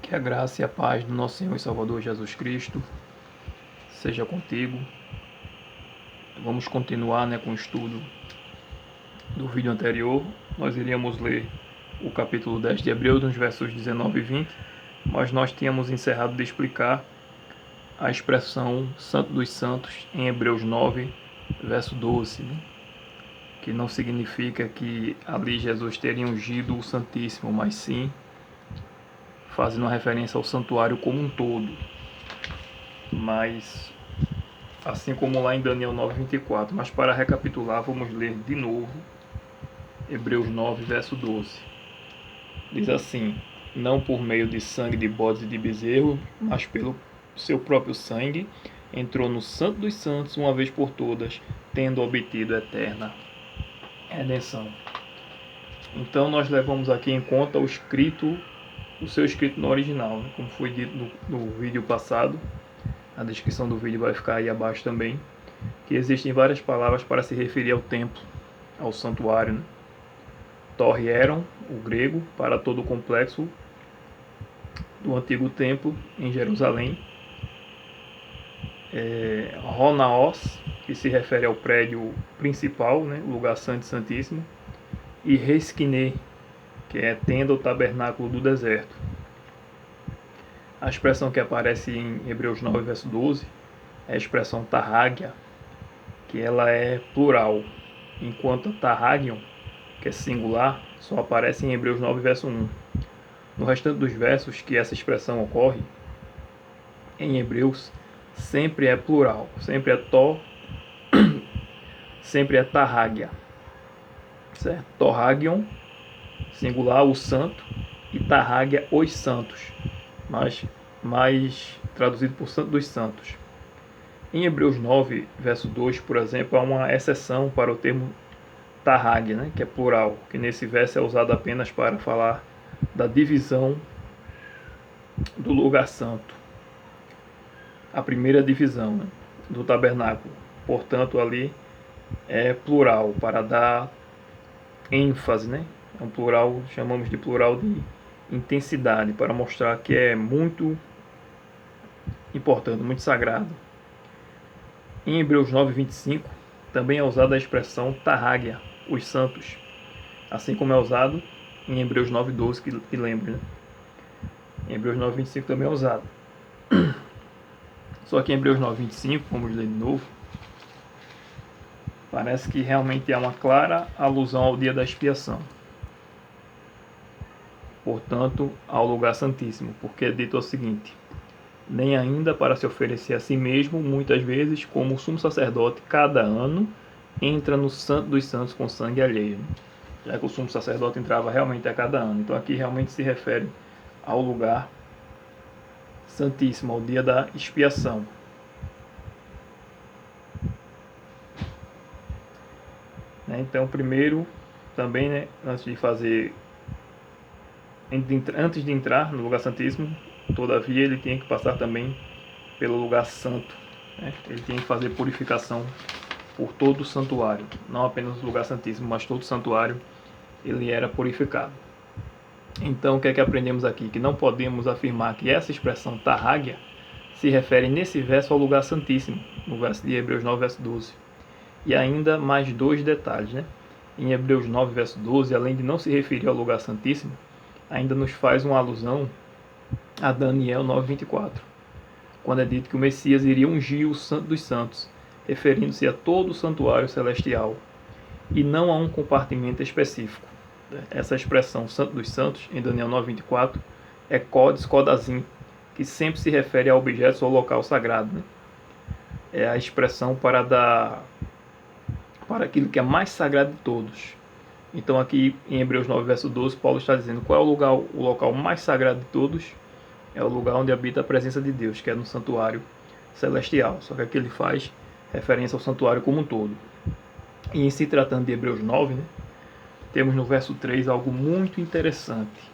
Que a graça e a paz do nosso Senhor e Salvador Jesus Cristo seja contigo. Vamos continuar com o estudo do vídeo anterior. Nós iríamos ler o capítulo 10 de Hebreus, nos versos 19 e 20, mas nós tínhamos encerrado de explicar a expressão Santo dos Santos em Hebreus 9, verso 12, que não significa que ali Jesus teria ungido o Santíssimo, mas sim fazendo uma referência ao santuário como um todo. Mas assim como lá em Daniel 9:24, mas para recapitular, vamos ler de novo Hebreus 9, verso 12. Diz assim: não por meio de sangue de bodes e de bezerro, mas pelo seu próprio sangue, entrou no Santo dos Santos uma vez por todas, tendo obtido eterna redenção. Então nós levamos aqui em conta o seu escrito no original, como foi dito no vídeo passado. A descrição do vídeo vai ficar aí abaixo também, que existem várias palavras para se referir ao templo, ao santuário. Torrieron, o grego, para todo o complexo do antigo templo em Jerusalém. Ronaos, que se refere ao prédio principal, o lugar santo e santíssimo. E Resquiné, que é tenda ou tabernáculo do deserto. A expressão que aparece em Hebreus 9, verso 12, é a expressão tarrágia, que ela é plural, enquanto tarragion, que é singular, só aparece em Hebreus 9, verso 1. No restante dos versos que essa expressão ocorre, em Hebreus, sempre é plural, sempre é tarrágia. Certo? Torragion, singular, o santo, e tarrágia, os santos, mais traduzido por Santo dos Santos. Em Hebreus 9, verso 2, por exemplo, há uma exceção para o termo tarrágia, que é plural, que nesse verso é usado apenas para falar da divisão do lugar santo. A primeira divisão do tabernáculo. Portanto, ali é plural, para dar ênfase, É um plural, chamamos de plural de intensidade, para mostrar que é muito importante, muito sagrado. Em Hebreus 9, 25, também é usada a expressão tarrágia, os santos, assim como é usado em Hebreus 9, 12, que lembra. Em Hebreus 9, 25 também é usado. Só que em Hebreus 9, 25, vamos ler de novo, parece que realmente há uma clara alusão ao dia da expiação. Portanto, ao lugar santíssimo, porque é dito o seguinte: nem ainda para se oferecer a si mesmo, muitas vezes, como o sumo sacerdote, cada ano, entra no Santo dos Santos com sangue alheio. Já que o sumo sacerdote entrava realmente a cada ano. Então aqui realmente se refere ao lugar santíssimo, ao dia da expiação. Então primeiro, também, antes de entrar no lugar santíssimo, todavia ele tinha que passar também pelo lugar santo. Ele tinha que fazer purificação por todo o santuário, não apenas o lugar santíssimo, mas todo o santuário ele era purificado. Então o que é que aprendemos aqui? Que não podemos afirmar que essa expressão tarrágia se refere nesse verso ao lugar santíssimo, no verso de Hebreus 9, verso 12. E ainda mais dois detalhes. Em Hebreus 9, verso 12, além de não se referir ao lugar santíssimo, ainda nos faz uma alusão a Daniel 9, 24, quando é dito que o Messias iria ungir o Santo dos Santos, referindo-se a todo o santuário celestial e não a um compartimento específico. Essa expressão Santo dos Santos, em Daniel 9, 24, é Codes Codazim, que sempre se refere a objetos ou local sagrado. É a expressão para aquilo que é mais sagrado de todos. Então aqui em Hebreus 9, verso 12, Paulo está dizendo qual é o local mais sagrado de todos. É o lugar onde habita a presença de Deus, que é no santuário celestial. Só que aqui ele faz referência ao santuário como um todo. E em se tratando de Hebreus 9, temos no verso 3 algo muito interessante.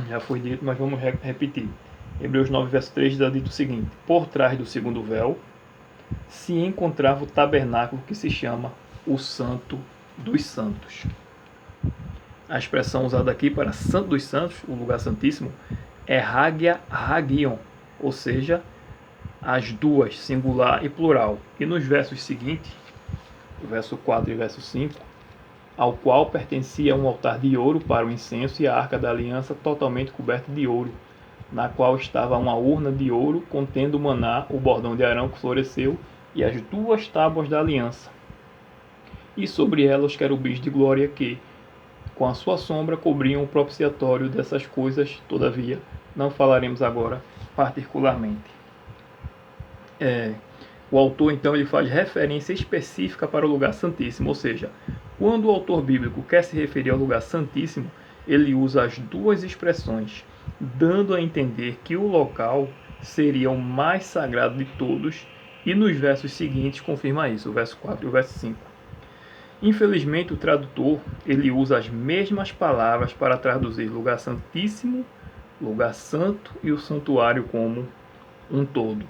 Já foi dito, mas vamos repetir. Hebreus 9, verso 3 está dito o seguinte: por trás do segundo véu se encontrava o tabernáculo que se chama o Santo dos Santos. A expressão usada aqui para Santo dos Santos, o lugar santíssimo, é Hagia Hagion, ou seja, as duas, singular e plural. E nos versos seguintes, o verso 4 e o verso 5, ao qual pertencia um altar de ouro para o incenso e a arca da aliança totalmente coberta de ouro, na qual estava uma urna de ouro contendo o maná, o bordão de Arão que floresceu, e as duas tábuas da aliança. E sobre ela os querubins de glória que, com a sua sombra, cobriam o propiciatório. Dessas coisas, todavia, não falaremos agora particularmente. O autor, então, ele faz referência específica para o lugar santíssimo, ou seja, quando o autor bíblico quer se referir ao lugar santíssimo, ele usa as duas expressões, dando a entender que o local seria o mais sagrado de todos, e nos versos seguintes confirma isso, o verso 4 e o verso 5. Infelizmente, o tradutor ele usa as mesmas palavras para traduzir lugar santíssimo, lugar santo e o santuário como um todo.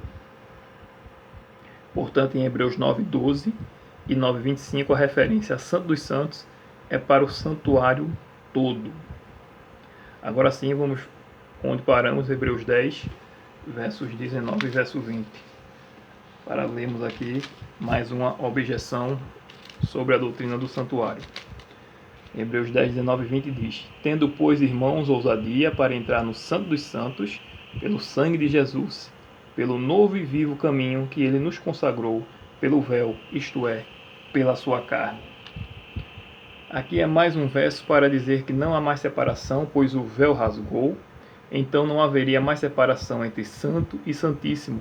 Portanto, em Hebreus 9:12 e 9:25, a referência a Santo dos Santos é para o santuário todo. Agora sim, vamos onde paramos, Hebreus 10, versos 19 e verso 20, para lermos aqui mais uma objeção sobre a doutrina do santuário. Hebreus 10, 19 e 20 diz: Tendo, pois, irmãos, ousadia para entrar no Santo dos Santos, pelo sangue de Jesus, pelo novo e vivo caminho que ele nos consagrou, pelo véu, isto é, pela sua carne. Aqui é mais um verso para dizer que não há mais separação, pois o véu rasgou, então não haveria mais separação entre santo e santíssimo,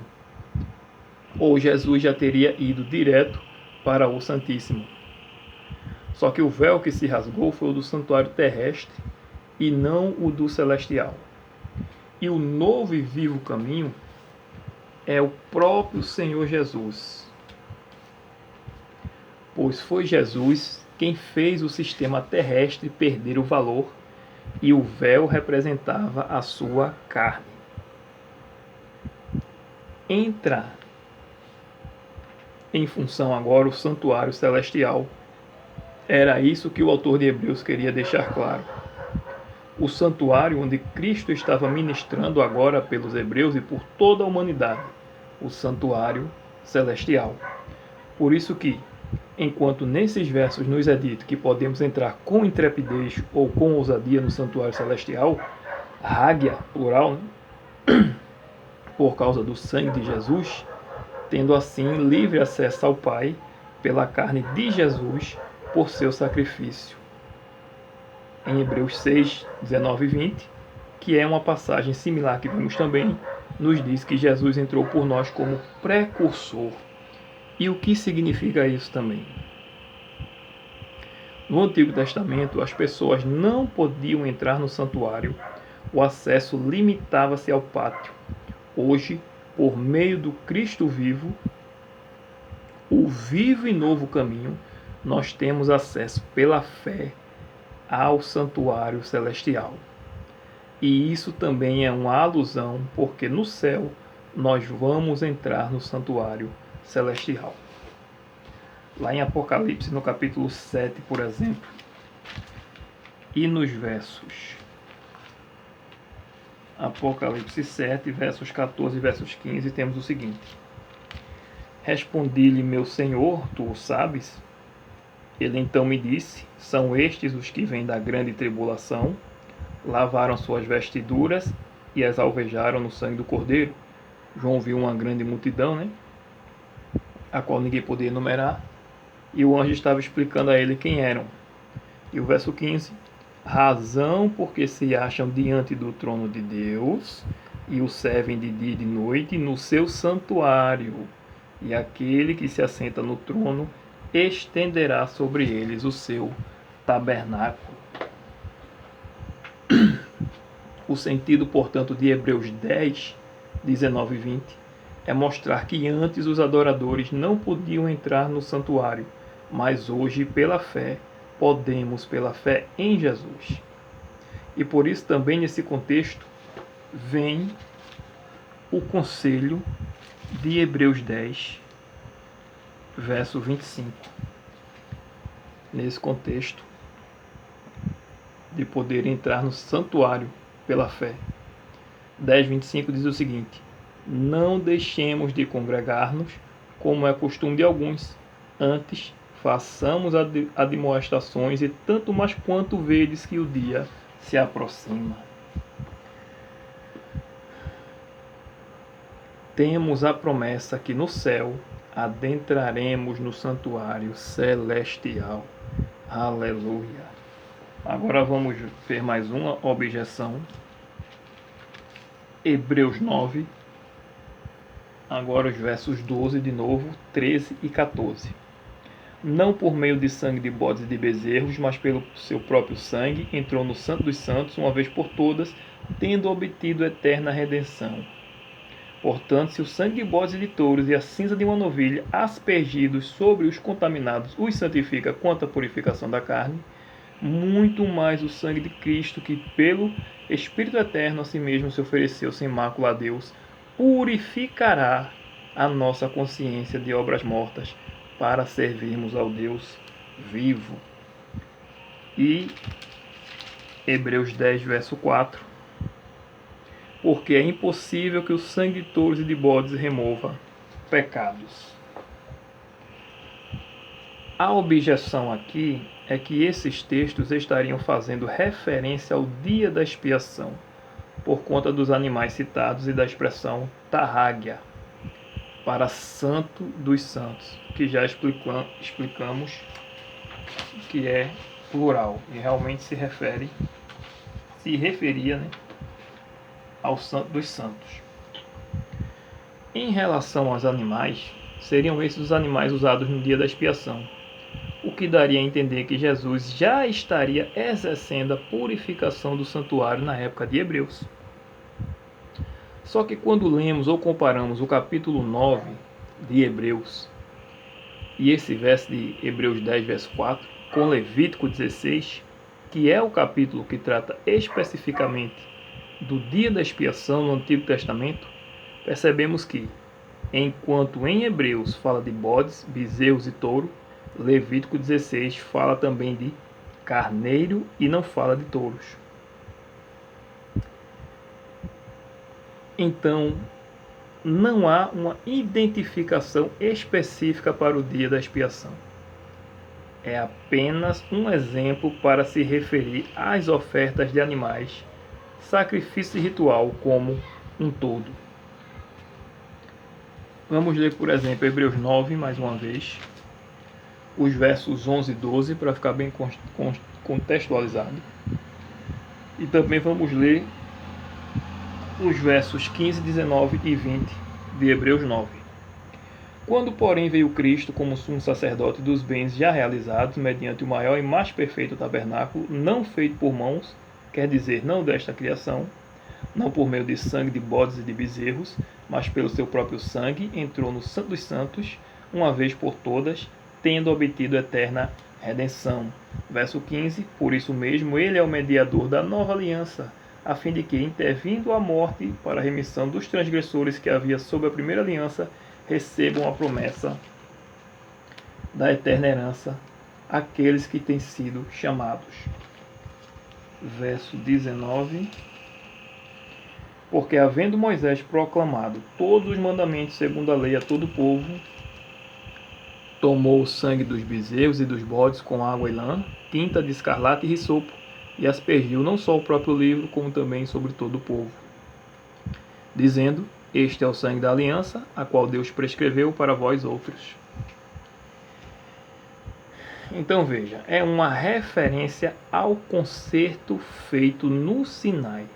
ou Jesus já teria ido direto para o santíssimo. Só que o véu que se rasgou foi o do santuário terrestre e não o do celestial. E o novo e vivo caminho é o próprio Senhor Jesus. Pois foi Jesus quem fez o sistema terrestre perder o valor e o véu representava a sua carne. Entra em função agora o santuário celestial. Era isso que o autor de Hebreus queria deixar claro. O santuário onde Cristo estava ministrando agora pelos hebreus e por toda a humanidade, o santuário celestial. Por isso que, enquanto nesses versos nos é dito que podemos entrar com intrepidez ou com ousadia no santuário celestial, Hagia, plural, né? Por causa do sangue de Jesus, tendo assim livre acesso ao Pai pela carne de Jesus, por seu sacrifício. Em Hebreus 6, 19 e 20, que é uma passagem similar que vimos também, nos diz que Jesus entrou por nós como precursor. E o que significa isso também? No Antigo Testamento, as pessoas não podiam entrar no santuário, o acesso limitava-se ao pátio. Hoje, por meio do Cristo vivo, o vivo e novo caminho, nós temos acesso pela fé ao santuário celestial. E isso também é uma alusão, porque no céu nós vamos entrar no santuário celestial. Lá em Apocalipse, no capítulo 7, por exemplo, e nos versos Apocalipse 7, versos 14 e versos 15, temos o seguinte: Respondi-lhe, meu Senhor, tu o sabes? Ele então me disse: São estes os que vêm da grande tribulação, lavaram suas vestiduras e as alvejaram no sangue do Cordeiro. João viu uma grande multidão, né? A qual ninguém podia enumerar, e o anjo estava explicando a ele quem eram. E o verso 15: Razão porque se acham diante do trono de Deus e o servem de dia e de noite no seu santuário, e aquele que se assenta no trono estenderá sobre eles o seu tabernáculo. O sentido, portanto, de Hebreus 10, 19 e 20 é mostrar que antes os adoradores não podiam entrar no santuário, mas hoje, pela fé, podemos, pela fé em Jesus. E por isso também nesse contexto vem o conselho de Hebreus 10, verso 25. Nesse contexto, de poder entrar no santuário pela fé. 10:25 diz o seguinte: não deixemos de congregar-nos, como é costume de alguns, antes façamos admoestações, e tanto mais quanto vedes que o dia se aproxima. Temos a promessa que no céu adentraremos no santuário celestial. Aleluia! Agora vamos ver mais uma objeção. Hebreus 9, agora os versos 12 de novo, 13 e 14. Não por meio de sangue de bodes e de bezerros, mas pelo seu próprio sangue, entrou no Santo dos Santos, uma vez por todas, tendo obtido eterna redenção. Portanto, se o sangue de bodes e de touros e a cinza de uma novilha, aspergidos sobre os contaminados, os santifica quanto à purificação da carne, muito mais o sangue de Cristo, que pelo Espírito Eterno a si mesmo se ofereceu sem mácula a Deus, purificará a nossa consciência de obras mortas, para servirmos ao Deus vivo. E Hebreus 10, verso 4. Porque é impossível que o sangue de touros e de bodes remova pecados. A objeção aqui é que esses textos estariam fazendo referência ao dia da expiação, por conta dos animais citados e da expressão tarrágia, para santo dos santos, que já explicamos que é plural e realmente se referia, ao santo dos santos. Em relação aos animais, seriam esses os animais usados no dia da expiação, o que daria a entender que Jesus já estaria exercendo a purificação do santuário na época de Hebreus. Só que quando lemos ou comparamos o capítulo 9 de Hebreus e esse verso de Hebreus 10, verso 4, com Levítico 16, que é o capítulo que trata especificamente do dia da expiação no Antigo Testamento, percebemos que, enquanto em Hebreus fala de bodes, bezerros e touro, Levítico 16 fala também de carneiro e não fala de touros. Então, não há uma identificação específica para o dia da expiação. É apenas um exemplo para se referir às ofertas de animais, sacrifício ritual como um todo. Vamos ler, por exemplo, Hebreus 9, mais uma vez, os versos 11 e 12, para ficar bem contextualizado. E também vamos ler os versos 15, 19 e 20 de Hebreus 9. Quando, porém, veio Cristo como sumo sacerdote dos bens já realizados, mediante o maior e mais perfeito tabernáculo, não feito por mãos, quer dizer, não desta criação, não por meio de sangue de bodes e de bezerros, mas pelo seu próprio sangue, entrou no Santo dos Santos, uma vez por todas, tendo obtido eterna redenção. Verso 15, por isso mesmo, ele é o mediador da nova aliança, a fim de que, intervindo a morte para a remissão dos transgressores que havia sob a primeira aliança, recebam a promessa da eterna herança aqueles que têm sido chamados. Verso 19, porque havendo Moisés proclamado todos os mandamentos segundo a lei a todo o povo, tomou o sangue dos bezerros e dos bodes com água e lã, tinta de escarlate e risopo, e aspergiu não só o próprio livro, como também sobre todo o povo, dizendo: este é o sangue da aliança, a qual Deus prescreveu para vós outros. Então veja, é uma referência ao concerto feito no Sinai.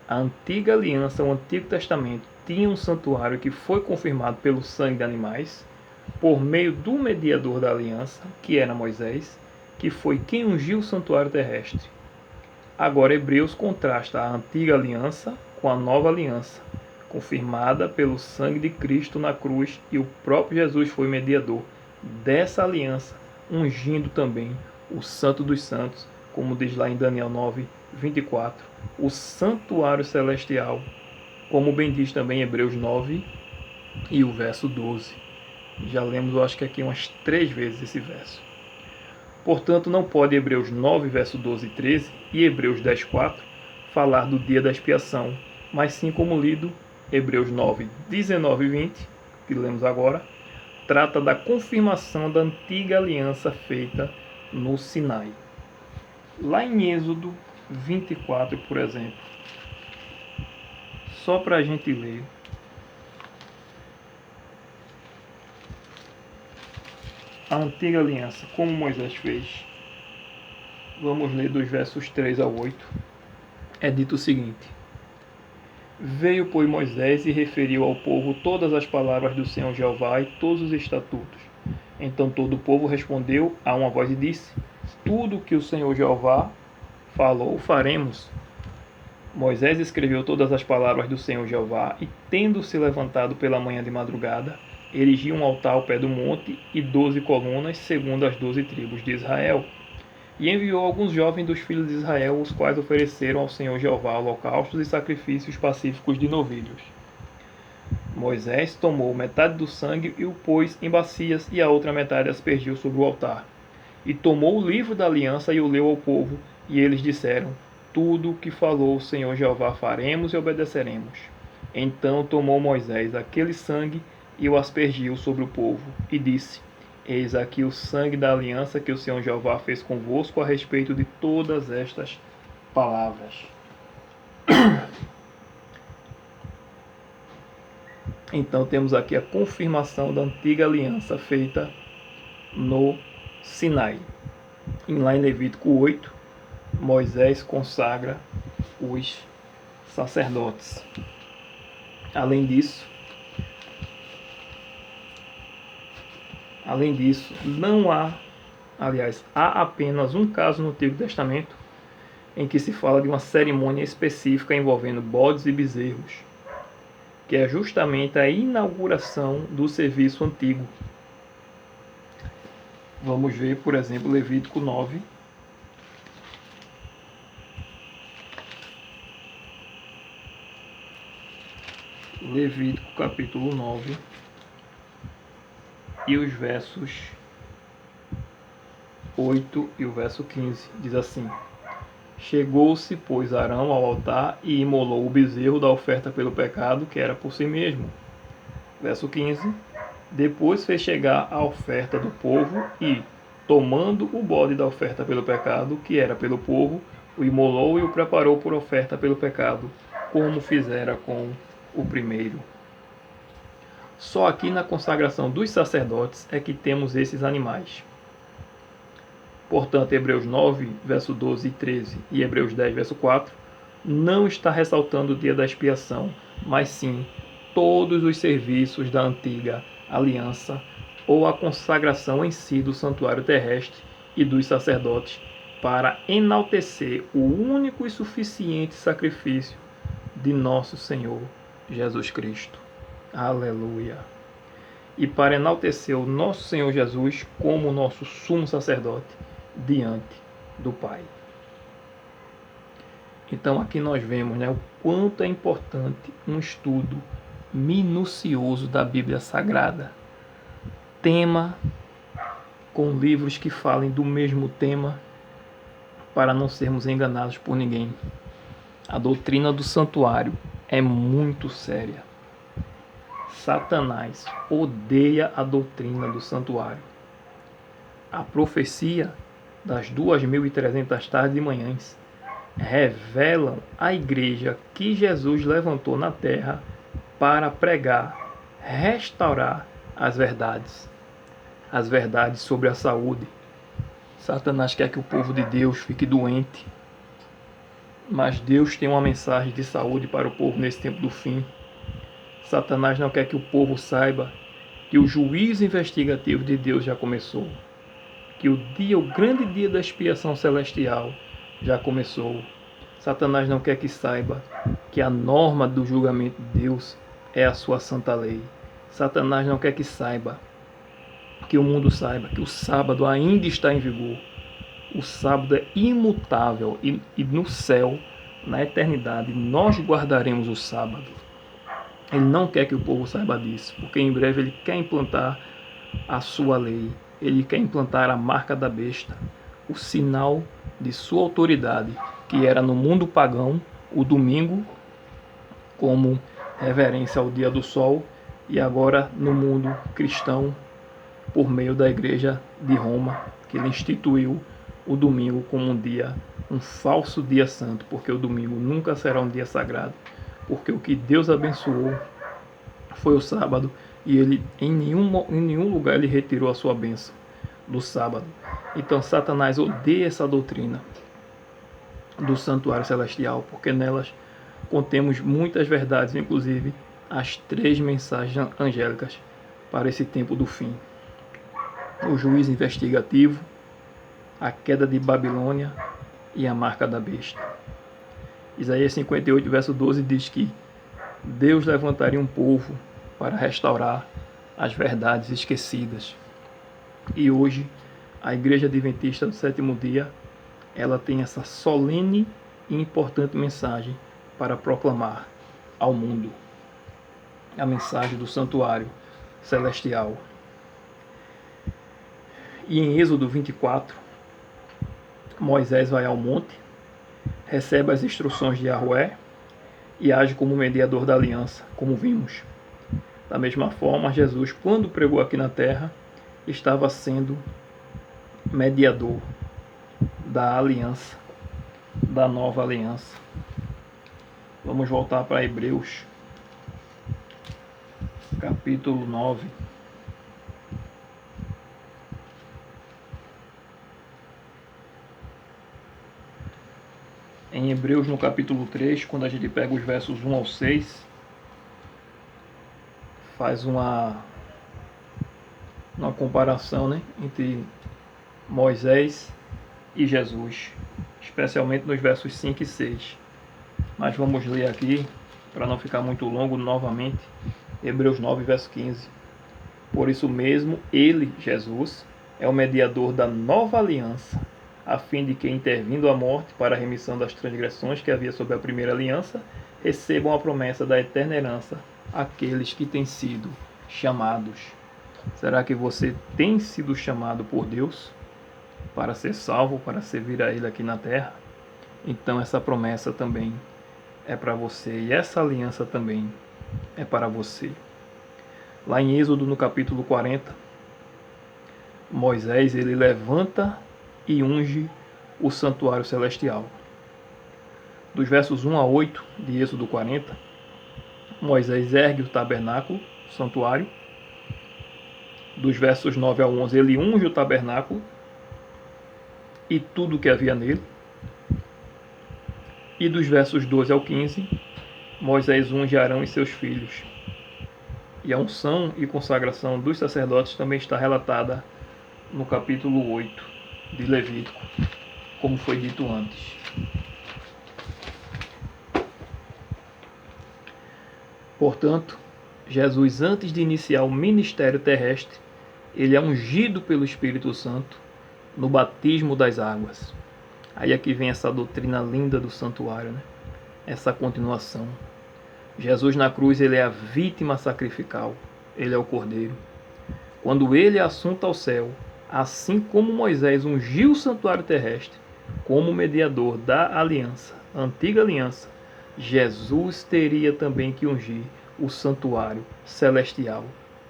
A antiga aliança, o Antigo Testamento, tinha um santuário que foi confirmado pelo sangue de animais, por meio do mediador da aliança, que era Moisés, que foi quem ungiu o santuário terrestre. Agora Hebreus contrasta a antiga aliança com a nova aliança, confirmada pelo sangue de Cristo na cruz, e o próprio Jesus foi mediador dessa aliança, ungindo também o Santo dos Santos, como diz lá em Daniel 9, 24, o santuário celestial, como bem diz também Hebreus 9 e o verso 12. Já lemos, eu acho que aqui umas 3 vezes esse verso. Portanto, não pode Hebreus 9, verso 12 e 13 e Hebreus 10, 4 falar do dia da expiação, mas sim, como lido, Hebreus 9, 19 e 20, que lemos agora, trata da confirmação da antiga aliança feita no Sinai. Lá em Êxodo 24, por exemplo, só para a gente ler, a antiga aliança, como Moisés fez. Vamos ler dos versos 3 ao 8. É dito o seguinte: Veio, pois, Moisés e referiu ao povo todas as palavras do Senhor Jeová e todos os estatutos. Então todo o povo respondeu a uma voz e disse: Tudo o que o Senhor Jeová falou, faremos. Moisés escreveu todas as palavras do Senhor Jeová e, tendo-se levantado pela manhã de madrugada, erigiu um altar ao pé do monte e 12 colunas, segundo as 12 tribos de Israel. E enviou alguns jovens dos filhos de Israel, os quais ofereceram ao Senhor Jeová holocaustos e sacrifícios pacíficos de novilhos. Moisés tomou metade do sangue e o pôs em bacias, e a outra metade aspergiu sobre o altar. E tomou o livro da aliança e o leu ao povo, e eles disseram: Tudo o que falou o Senhor Jeová faremos e obedeceremos. Então tomou Moisés aquele sangue e o aspergiu sobre o povo, e disse: Eis aqui o sangue da aliança que o Senhor Jeová fez convosco a respeito de todas estas palavras. Então temos aqui a confirmação da antiga aliança feita no Sinai. Lá em Levítico 8, Moisés consagra os sacerdotes. Além disso, há apenas um caso no Antigo Testamento em que se fala de uma cerimônia específica envolvendo bodes e bezerros, que é justamente a inauguração do serviço antigo. Vamos ver, por exemplo, Levítico 9. Levítico capítulo 9 e os versos 8 e o verso 15, diz assim: Chegou-se, pois, Arão ao altar e imolou o bezerro da oferta pelo pecado, que era por si mesmo. Verso 15: Depois fez chegar a oferta do povo e, tomando o bode da oferta pelo pecado, que era pelo povo, o imolou e o preparou por oferta pelo pecado, como fizera com o primeiro. Só aqui na consagração dos sacerdotes é que temos esses animais. Portanto, Hebreus 9, verso 12 e 13 e Hebreus 10, verso 4, não está ressaltando o dia da expiação, mas sim todos os serviços da antiga aliança ou a consagração em si do santuário terrestre e dos sacerdotes para enaltecer o único e suficiente sacrifício de nosso Senhor Jesus Cristo. Aleluia! E para enaltecer o nosso Senhor Jesus como nosso sumo sacerdote diante do Pai. Então aqui nós vemos, o quanto é importante um estudo minucioso da Bíblia Sagrada. Tema com livros que falem do mesmo tema, para não sermos enganados por ninguém. A doutrina do santuário é muito séria. Satanás odeia a doutrina do santuário. A profecia das 2.300 tardes e manhãs revelam a igreja que Jesus levantou na terra para pregar, restaurar as verdades sobre a saúde. Satanás quer que o povo de Deus fique doente, mas Deus tem uma mensagem de saúde para o povo nesse tempo do fim. Satanás não quer que o povo saiba que o juízo investigativo de Deus já começou, que o grande dia da expiação celestial já começou. Satanás não quer que saiba que a norma do julgamento de Deus é a sua santa lei. Satanás não quer que o mundo saiba que o sábado ainda está em vigor. O sábado é imutável e no céu, na eternidade, nós guardaremos o sábado. Ele não quer que o povo saiba disso, porque em breve ele quer implantar a sua lei. Ele quer implantar a marca da besta. o sinal de sua autoridade, que era no mundo pagão, o domingo, como reverência ao dia do sol, e agora no mundo cristão, por meio da Igreja de Roma, que ele instituiu o domingo como um falso dia santo, porque o domingo nunca será um dia sagrado, porque o que Deus abençoou foi o sábado, e ele em nenhum lugar ele retirou a sua bênção do sábado. Então Satanás odeia essa doutrina do santuário celestial, porque nelas contemos muitas verdades, inclusive as 3 mensagens angélicas para esse tempo do fim: o juízo investigativo, a queda de Babilônia e a marca da besta. Isaías 58, verso 12 diz que Deus levantaria um povo para restaurar as verdades esquecidas. E hoje, a Igreja Adventista do Sétimo Dia, ela tem essa solene e importante mensagem para proclamar ao mundo: a mensagem do santuário celestial. E em Êxodo 24, Moisés vai ao monte, recebe as instruções de Yahweh e age como mediador da aliança, como vimos. Da mesma forma, Jesus, quando pregou aqui na terra, estava sendo mediador da aliança, da nova aliança. Vamos voltar para Hebreus, capítulo 9. Em Hebreus, no capítulo 3, quando a gente pega os versos 1 ao 6, faz uma comparação, né, entre Moisés e Jesus, especialmente nos versos 5 e 6. Mas vamos ler aqui, para não ficar muito longo, novamente, Hebreus 9, verso 15. Por isso mesmo, ele, Jesus, é o mediador da nova aliança, a fim de que, intervindo a morte para a remissão das transgressões que havia sob a primeira aliança, recebam a promessa da eterna herança aqueles que têm sido chamados. Será que você tem sido chamado por Deus para ser salvo, para servir a Ele aqui na terra? Então essa promessa também é para você, e essa aliança também é para você. Lá em Êxodo, no capítulo 40, Moisés ele levanta e unge o santuário celestial. Dos versos 1 a 8 de Êxodo 40, Moisés ergue o tabernáculo, o santuário. Dos versos 9 a 11, ele unge o tabernáculo e tudo o que havia nele. E dos versos 12 ao 15, Moisés unge Arão e seus filhos. E a unção e consagração dos sacerdotes também está relatada no capítulo 8 de Levítico, como foi dito antes. Portanto, Jesus, antes de iniciar o ministério terrestre, ele é ungido pelo Espírito Santo no batismo das águas. Aí aqui vem essa doutrina linda do santuário, né? Essa continuação. Jesus na cruz, ele é a vítima sacrificial, ele é o Cordeiro. Quando ele é assunto ao céu, assim como Moisés ungiu o santuário terrestre como mediador da aliança, a antiga aliança, Jesus teria também que ungir o santuário celestial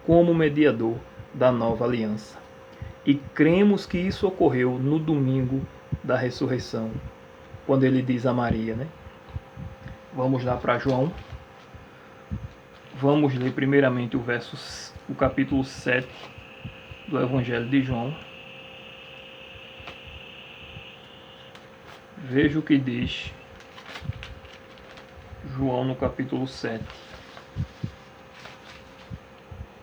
como mediador da nova aliança. E cremos que isso ocorreu no domingo da ressurreição, quando ele diz a Maria, né? Vamos lá para João. Vamos ler primeiramente o capítulo 7 do Evangelho de João. Veja o que diz João no capítulo 7.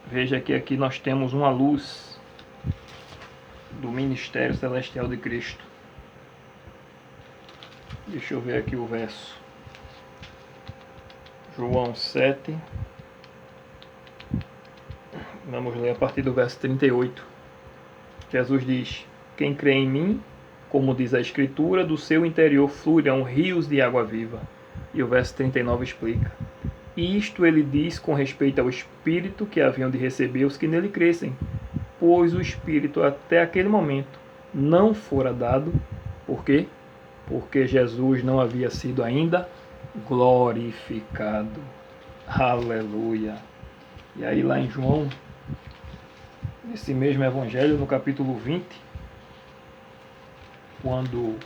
Veja que aqui nós temos uma luz do ministério celestial de Cristo. Deixa eu ver aqui o verso. João 7. Vamos ler a partir do verso 38. Jesus diz: quem crê em mim, como diz a Escritura, do seu interior fluirão rios de água viva. E o verso 39 explica: e isto ele diz com respeito ao Espírito que haviam de receber os que nele crescem, pois o Espírito até aquele momento não fora dado. Por quê? Porque Jesus não havia sido ainda glorificado. Aleluia. E aí lá em João, nesse mesmo evangelho, no capítulo 20, quando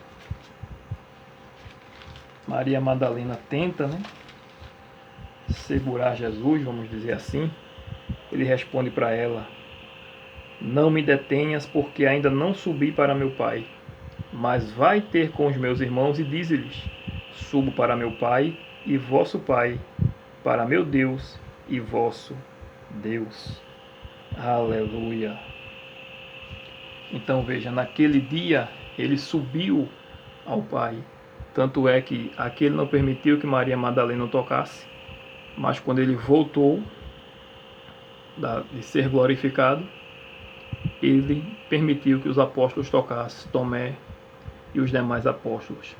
Maria Madalena tenta, segurar Jesus, vamos dizer assim, ele responde para ela: não me detenhas, porque ainda não subi para meu Pai, mas vai ter com os meus irmãos e dize-lhes: subo para meu Pai e vosso Pai, para meu Deus e vosso Deus. Aleluia. Então veja, naquele dia ele subiu ao Pai. Tanto é que aquele não permitiu que Maria Madalena o tocasse, mas quando ele voltou de ser glorificado, ele permitiu que os apóstolos tocassem, Tomé e os demais apóstolos.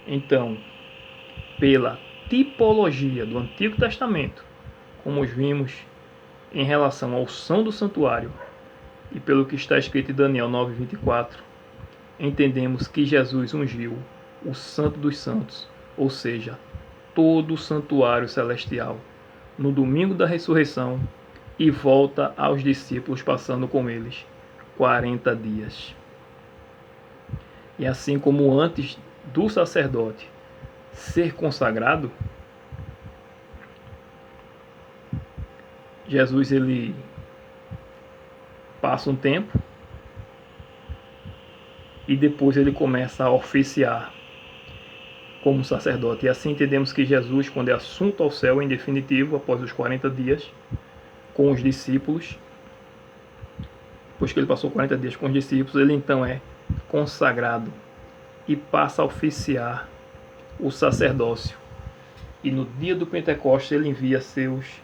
Então, pela tipologia do Antigo Testamento, como vimos em relação ao som do santuário, e pelo que está escrito em Daniel 9:24, entendemos que Jesus ungiu o Santo dos Santos, ou seja, todo o santuário celestial, no domingo da ressurreição, e volta aos discípulos passando com eles 40 dias. E assim como antes do sacerdote ser consagrado, Jesus ele passa um tempo e depois ele começa a oficiar como sacerdote. E assim entendemos que Jesus, quando é assunto ao céu em definitivo, após os 40 dias, com os discípulos, depois que ele passou 40 dias com os discípulos, ele então é consagrado e passa a oficiar o sacerdócio. E no dia do Pentecostes ele envia seus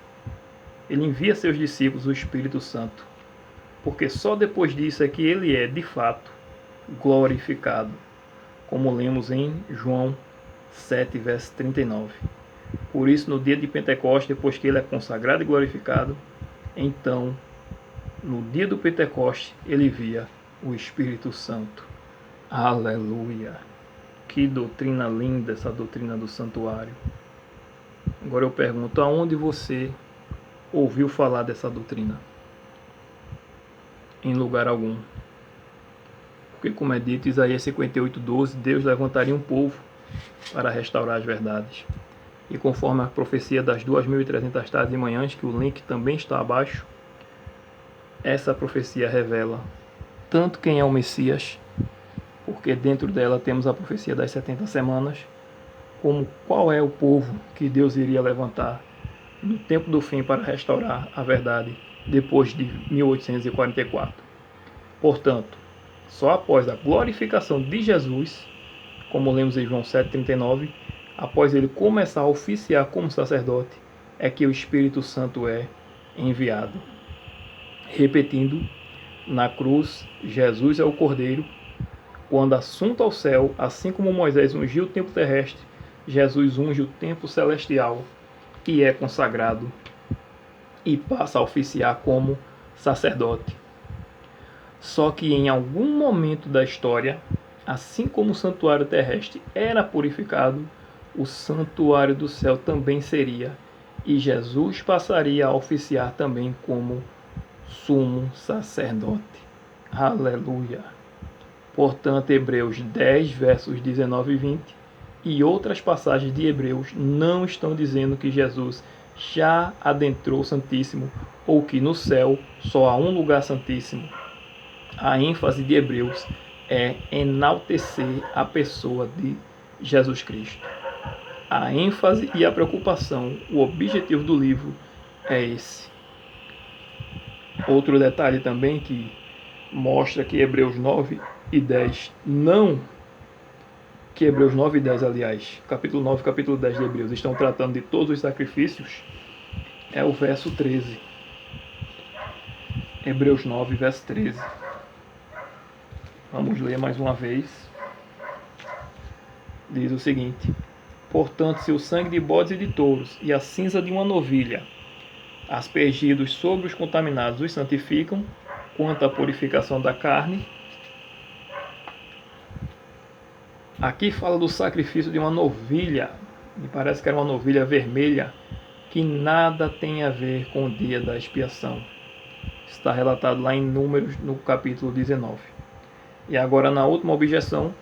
discípulos o Espírito Santo. Porque só depois disso é que ele é, de fato, glorificado, como lemos em João 7, verso 39. Por isso, no dia de Pentecostes, depois que ele é consagrado e glorificado, então, no dia do Pentecostes, ele envia o Espírito Santo. Aleluia! Que doutrina linda essa doutrina do santuário. Agora eu pergunto, aonde você ouviu falar dessa doutrina? Em lugar algum. Porque, como é dito em Isaías 58:12, Deus levantaria um povo para restaurar as verdades. E conforme a profecia das 2.300 tardes e manhãs, que o link também está abaixo, essa profecia revela tanto quem é o Messias, porque dentro dela temos a profecia das 70 semanas, como qual é o povo que Deus iria levantar no tempo do fim para restaurar a verdade depois de 1844. Portanto, só após a glorificação de Jesus, como lemos em João 7,39, após ele começar a oficiar como sacerdote, é que o Espírito Santo é enviado. Repetindo, na cruz, Jesus é o Cordeiro. Quando assunto ao céu, assim como Moisés ungiu o templo terrestre, Jesus unge o templo celestial e é consagrado e passa a oficiar como sacerdote. Só que em algum momento da história, assim como o santuário terrestre era purificado, o santuário do céu também seria, e Jesus passaria a oficiar também como sumo sacerdote. Aleluia! Portanto, Hebreus 10, versos 19 e 20 e outras passagens de Hebreus não estão dizendo que Jesus já adentrou o Santíssimo ou que no céu só há um lugar santíssimo. A ênfase de Hebreus é enaltecer a pessoa de Jesus Cristo. A ênfase e a preocupação, o objetivo do livro é esse. Outro detalhe também que mostra que Hebreus 9 e 10 que Hebreus 9 e 10, aliás, capítulo 9 e capítulo 10 de Hebreus estão tratando de todos os sacrifícios, é o verso 13. Hebreus 9, verso 13. Vamos ler mais uma vez. Diz o seguinte: portanto, se o sangue de bodes e de touros e a cinza de uma novilha, aspergidos sobre os contaminados, os santificam, quanto à purificação da carne, Aqui fala do sacrifício de uma novilha, me parece que era uma novilha vermelha, que nada tem a ver com o dia da expiação. Está relatado lá em Números, no capítulo 19. E agora, na última objeção,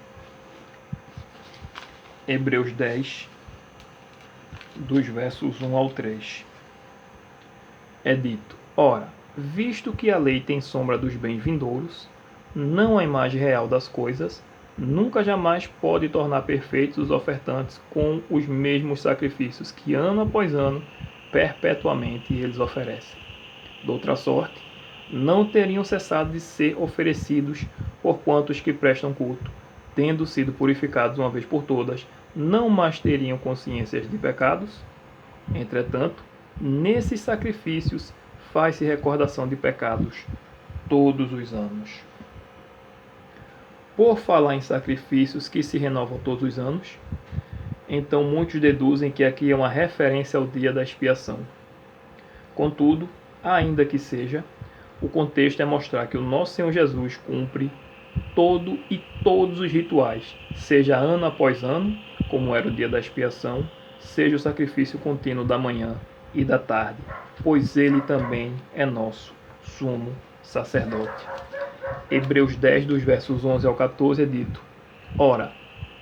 Hebreus 10, dos versos 1 ao 3. É dito: ora, visto que a lei tem sombra dos bens vindouros, não a imagem real das coisas, nunca jamais pode tornar perfeitos os ofertantes com os mesmos sacrifícios que ano após ano, perpetuamente eles oferecem. De outra sorte, não teriam cessado de ser oferecidos por quantos que prestam culto, tendo sido purificados uma vez por todas, não mais teriam consciências de pecados. Entretanto, nesses sacrifícios faz-se recordação de pecados todos os anos. Por falar em sacrifícios que se renovam todos os anos, então muitos deduzem que aqui é uma referência ao dia da expiação. Contudo, ainda que seja, o contexto é mostrar que o nosso Senhor Jesus cumpre todos os rituais, seja ano após ano, como era o dia da expiação, seja o sacrifício contínuo da manhã e da tarde, pois ele também é nosso sumo sacerdote. Hebreus 10, dos versos 11 ao 14 é dito: ora,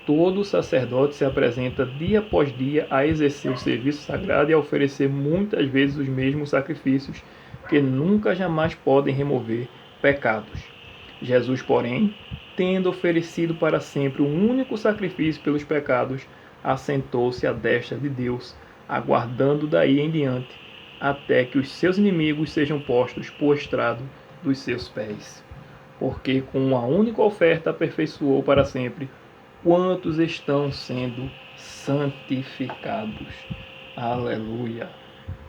todo sacerdote se apresenta dia após dia a exercer o serviço sagrado e a oferecer muitas vezes os mesmos sacrifícios que nunca jamais podem remover pecados. Jesus, porém, tendo oferecido para sempre um único sacrifício pelos pecados, assentou-se à destra de Deus, aguardando daí em diante, até que os seus inimigos sejam postos por estrado dos seus pés. Porque com uma única oferta aperfeiçoou para sempre quantos estão sendo santificados. Aleluia!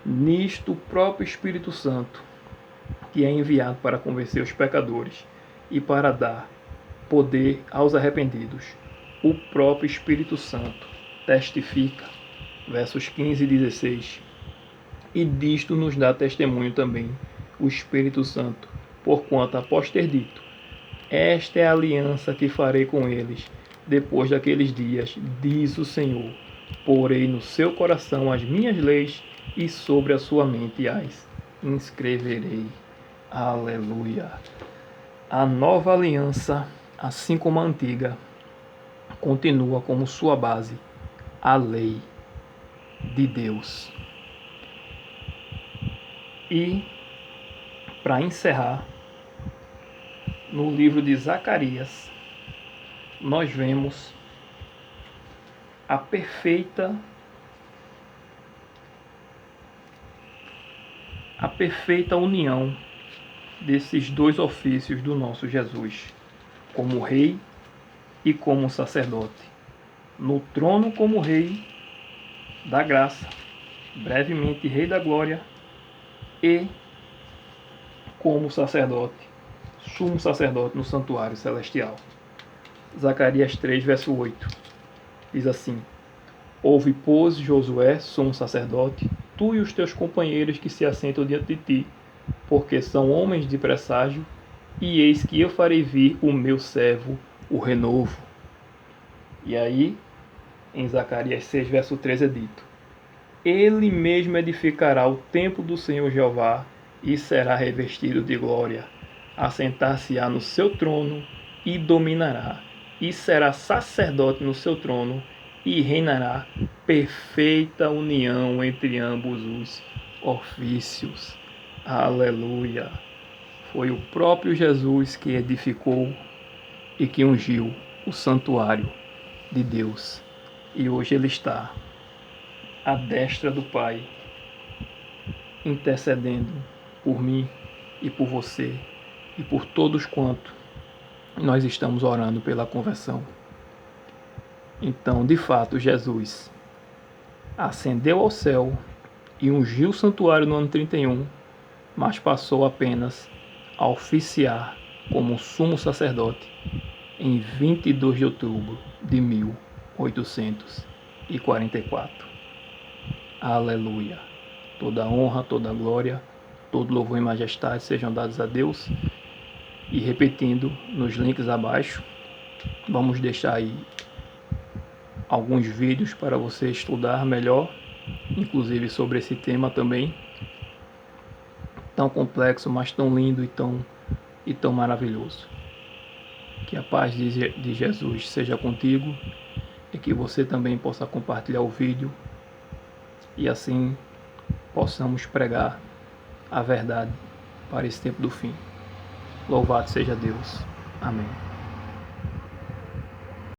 Nisto o próprio Espírito Santo, que é enviado para convencer os pecadores e para dar poder aos arrependidos, o próprio Espírito Santo testifica, versos 15 e 16, e disto nos dá testemunho também o Espírito Santo, porquanto após ter dito: esta é a aliança que farei com eles depois daqueles dias, diz o Senhor, porei no seu coração as minhas leis e sobre a sua mente as inscreverei. Aleluia! A nova aliança, assim como a antiga, continua como sua base a lei de Deus. E, para encerrar, no livro de Zacarias, nós vemos a perfeita união desses dois ofícios do nosso Jesus, como rei e como sacerdote. No trono como rei da graça, brevemente rei da glória, e como sacerdote, sumo sacerdote no santuário celestial. Zacarias 3, verso 8, diz assim: ouve, pois, Josué, sumo sacerdote, tu e os teus companheiros que se assentam diante de ti, porque são homens de presságio, e eis que eu farei vir o meu servo, o renovo. E aí, em Zacarias 6, verso 13 é dito: ele mesmo edificará o templo do Senhor Jeová e será revestido de glória. Assentar-se-á no seu trono e dominará, e será sacerdote no seu trono e reinará, perfeita união entre ambos os ofícios. Aleluia! Foi o próprio Jesus que edificou e que ungiu o santuário de Deus. E hoje ele está à destra do Pai, intercedendo por mim e por você e por todos quanto nós estamos orando pela conversão. Então, de fato, Jesus ascendeu ao céu e ungiu o santuário no ano 31, mas passou apenas a oficiar como sumo sacerdote em 22 de outubro de 1844. Aleluia! Toda honra, toda glória, todo louvor e majestade sejam dados a Deus. E repetindo nos links abaixo, vamos deixar aí alguns vídeos para você estudar melhor, inclusive sobre esse tema também, tão complexo, mas tão lindo e tão maravilhoso. Que a paz de Jesus seja contigo e que você também possa compartilhar o vídeo e assim possamos pregar a verdade para esse tempo do fim. Louvado seja Deus. Amém.